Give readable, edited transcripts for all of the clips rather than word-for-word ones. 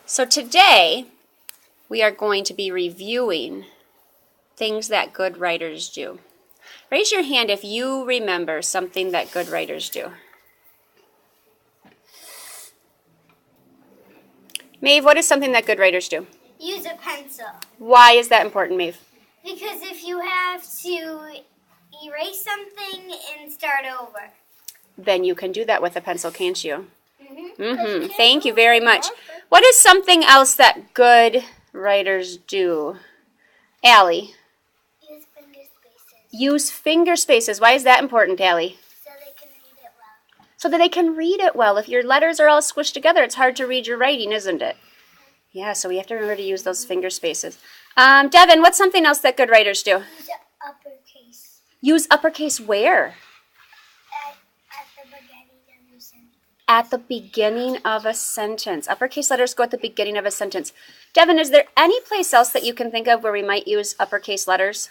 So today, we are going to be reviewing things that good writers do. Raise your hand if you remember something that good writers do. Maeve, what is something that good writers do? Use a pencil. Why is that important, Maeve? Because if you have to erase something and start over. Then you can do that with a pencil, can't you? Mm-hmm. Thank you very much. What is something else that good writers do? Allie. Use finger spaces. Use finger spaces. Why is that important, Allie? So they can read it well. So that they can read it well. If your letters are all squished together, it's hard to read your writing, isn't it? Yeah, so we have to remember to use those finger spaces. Devin, what's something else that good writers do? Use uppercase. Use uppercase where? At the beginning of your sentence. At the beginning of a sentence. Uppercase letters go at the beginning of a sentence. Devin, is there any place else that you can think of where we might use uppercase letters?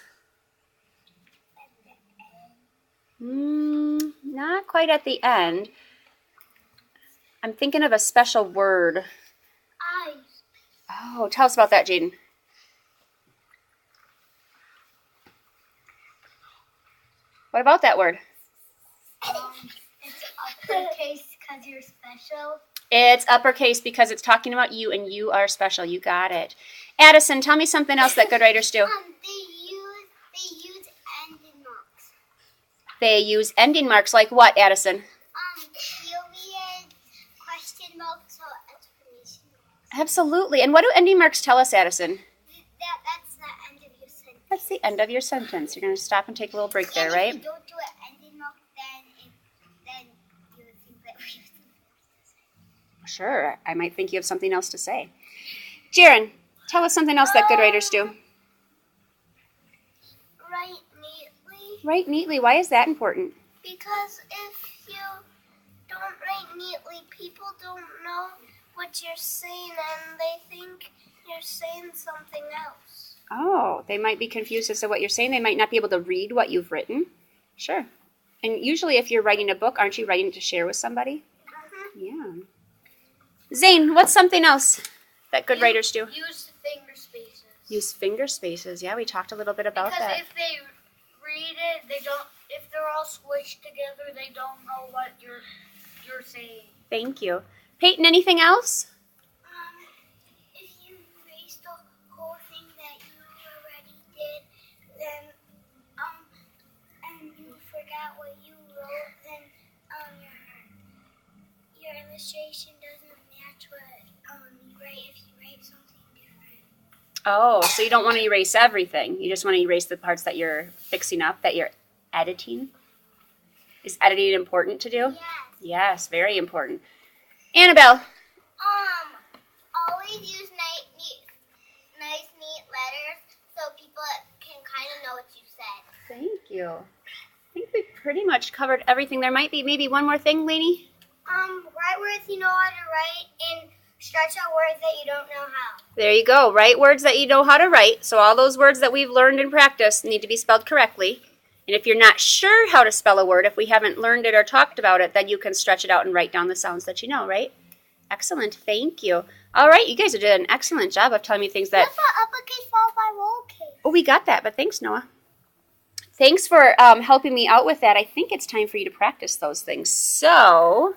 Not quite at the end. I'm thinking of a special word. Eyes. Oh, tell us about that, Jaden. What about that word? It's uppercase because you're special. It's uppercase because it's talking about you and you are special. You got it. Addison, tell me something else that good writers do. They use ending marks. They use ending marks like what, Addison? Period, question marks, or exclamation marks. Absolutely. And what do ending marks tell us, Addison? That's the end of your sentence. That's the end of your sentence. You're going to stop and take a little break there, And right? if you don't do an ending mark, then you would think that we have something else to say. Sure. I might think you have something else to say. Jaren, tell us something else that good writers do. Write neatly. Write neatly. Why is that important? Because if you don't write neatly, people don't know what you're saying and they think you're saying something else. Oh, they might be confused as to what you're saying. They might not be able to read what you've written. Sure. And usually if you're writing a book, aren't you writing to share with somebody? Yeah. Zane, what's something else that good writers do? Use finger spaces. Use finger spaces. Yeah, we talked a little bit about Because that. if they read it, they don't. If they're all squished together, they don't know what you're saying. Thank you. Peyton, anything else? If you erase the whole thing that you already did, then and you forgot what you wrote, then your illustration doesn't match what you write if you write something different. Oh, so you don't want to erase everything. You just want to erase the parts that you're fixing up, that you're editing. Is editing important to do? Yes. Yes, very important. Annabelle. Always use nice, neat letters so people can kind of know what you said. Thank you. I think we pretty much covered everything. There might be maybe one more thing, Lainey. Write words you know how to write and stretch out words that you don't know how. There you go. Write words that you know how to write. So all those words that we've learned and practiced need to be spelled correctly. And if you're not sure how to spell a word, if we haven't learned it or talked about it, then you can stretch it out and write down the sounds that you know, right? Excellent. Thank you. All right. You guys did an excellent job of telling me things that... That's uppercase followed by lowercase. Oh, we got that, but thanks, Noah. Thanks for helping me out with that. I think it's time for you to practice those things. So...